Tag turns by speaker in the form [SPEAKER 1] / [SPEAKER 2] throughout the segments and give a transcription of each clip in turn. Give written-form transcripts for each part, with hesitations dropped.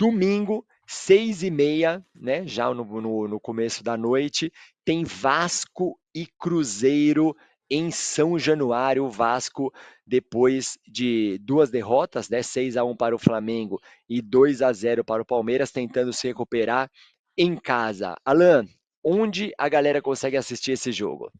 [SPEAKER 1] Domingo, 6h30, né? Já no começo da noite, tem Vasco e Cruzeiro em São Januário. O Vasco, depois de duas derrotas, né? 6-1 para o Flamengo e 2-0 para o Palmeiras, tentando se recuperar em casa. Alan, onde a galera consegue assistir esse jogo?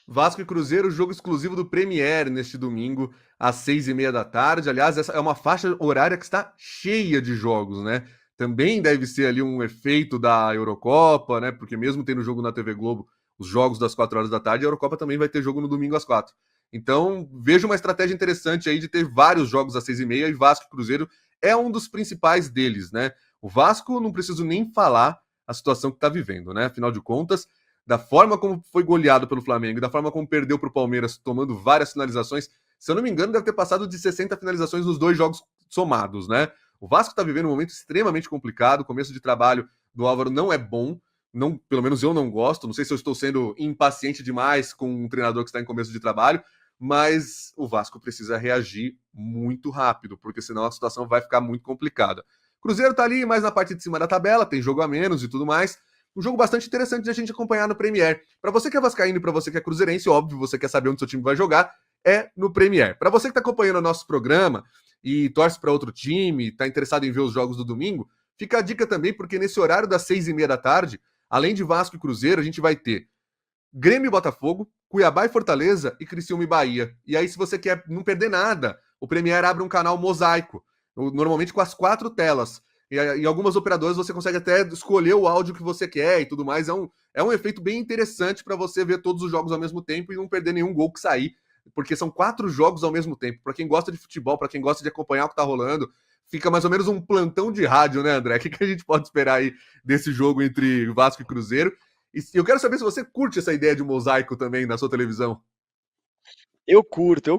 [SPEAKER 2] Vasco e Cruzeiro, jogo exclusivo do Premier neste domingo, às 6h30 da tarde. Aliás, essa é uma faixa horária que está cheia de jogos, né? Também deve ser ali um efeito da Eurocopa, né? Porque mesmo tendo jogo na TV Globo, os jogos das 4 horas da tarde, a Eurocopa também vai ter jogo no domingo às 4. Então, vejo uma estratégia interessante aí de ter vários jogos às 6h30 e Vasco e Cruzeiro é um dos principais deles, né? O Vasco, não preciso nem falar a situação que está vivendo, né? Afinal de contas, da forma como foi goleado pelo Flamengo e da forma como perdeu para o Palmeiras, tomando várias finalizações, se eu não me engano, deve ter passado de 60 finalizações nos 2 jogos somados, né? O Vasco está vivendo um momento extremamente complicado, o começo de trabalho do Álvaro não é bom, não, pelo menos eu não gosto, não sei se eu estou sendo impaciente demais com um treinador que está em começo de trabalho, mas o Vasco precisa reagir muito rápido, porque senão a situação vai ficar muito complicada. O Cruzeiro está ali mais na parte de cima da tabela, tem jogo a menos e tudo mais, um jogo bastante interessante de a gente acompanhar no Premier. Para você que é vascaíno e para você que é cruzeirense, óbvio, você quer saber onde seu time vai jogar, é no Premier. Para você que está acompanhando o nosso programa e torce para outro time, está interessado em ver os jogos do domingo, fica a dica também, porque nesse horário das 6h30 da tarde, além de Vasco e Cruzeiro, a gente vai ter Grêmio e Botafogo, Cuiabá e Fortaleza e Criciúma e Bahia. E aí, se você quer não perder nada, o Premier abre um canal mosaico, normalmente com as 4 telas. E em algumas operadoras você consegue até escolher o áudio que você quer e tudo mais. É um efeito bem interessante para você ver todos os jogos ao mesmo tempo e não perder nenhum gol que sair, porque são 4 jogos ao mesmo tempo. Para quem gosta de futebol, para quem gosta de acompanhar o que tá rolando, fica mais ou menos um plantão de rádio, né, André? O que a gente pode esperar aí desse jogo entre Vasco e Cruzeiro? E eu quero saber se você curte essa ideia de mosaico também na sua televisão.
[SPEAKER 1] Eu curto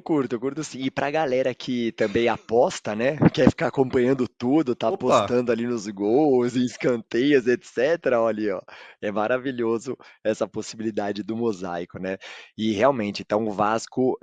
[SPEAKER 1] sim. E pra galera que também aposta, né? Quer ficar acompanhando tudo, tá
[SPEAKER 2] Opa!
[SPEAKER 1] apostando ali nos gols, em escanteios, etc. Olha, aí, ó, é maravilhoso essa possibilidade do mosaico, né? E realmente, então o Vasco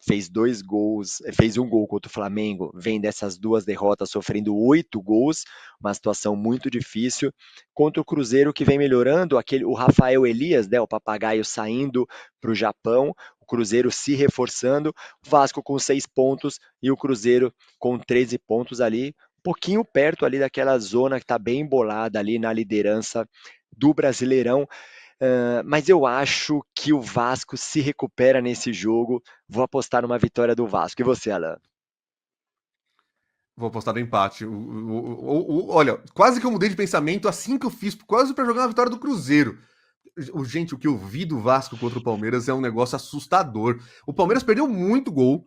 [SPEAKER 1] fez 2 gols, fez um gol contra o Flamengo, vem dessas 2 derrotas, sofrendo 8 gols, uma situação muito difícil. Contra o Cruzeiro, que vem melhorando, o Rafael Elias, né? O papagaio saindo para o Japão, o Cruzeiro se reforçando, o Vasco com 6 pontos e o Cruzeiro com 13 pontos ali, um pouquinho perto ali daquela zona que está bem embolada ali na liderança do Brasileirão. Mas eu acho que o Vasco se recupera nesse jogo. Vou apostar numa vitória do Vasco. E você, Alan?
[SPEAKER 2] Vou apostar no empate. Olha, quase que eu mudei de pensamento assim que eu fiz, quase para jogar na vitória do Cruzeiro. Gente, o que eu vi do Vasco contra o Palmeiras é um negócio assustador. O Palmeiras perdeu muito gol.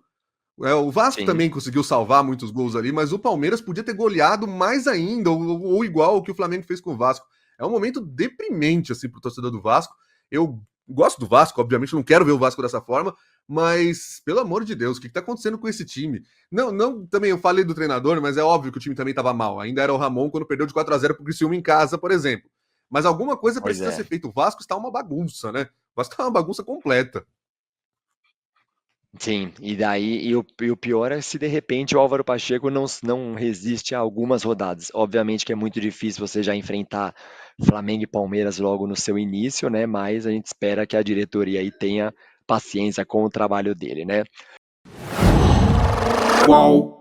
[SPEAKER 2] O Vasco
[SPEAKER 1] Sim.
[SPEAKER 2] também conseguiu salvar muitos gols ali, mas o Palmeiras podia ter goleado mais ainda, ou igual o que o Flamengo fez com o Vasco. É um momento deprimente, assim, pro torcedor do Vasco. Eu gosto do Vasco, obviamente, não quero ver o Vasco dessa forma, mas, pelo amor de Deus, o que está acontecendo com esse time? Não, também eu falei do treinador, mas é óbvio que o time também estava mal. Ainda era o Ramon quando perdeu de 4-0 pro Criciúma em casa, por exemplo. Mas alguma coisa
[SPEAKER 1] Pois
[SPEAKER 2] precisa
[SPEAKER 1] é.
[SPEAKER 2] ser feita. O Vasco está uma bagunça, né? O Vasco está uma bagunça completa.
[SPEAKER 1] Sim, e o pior é se de repente o Álvaro Pacheco não resiste a algumas rodadas. Obviamente que é muito difícil você já enfrentar Flamengo e Palmeiras logo no seu início, né? Mas a gente espera que a diretoria aí tenha paciência com o trabalho dele, né?
[SPEAKER 2] Qual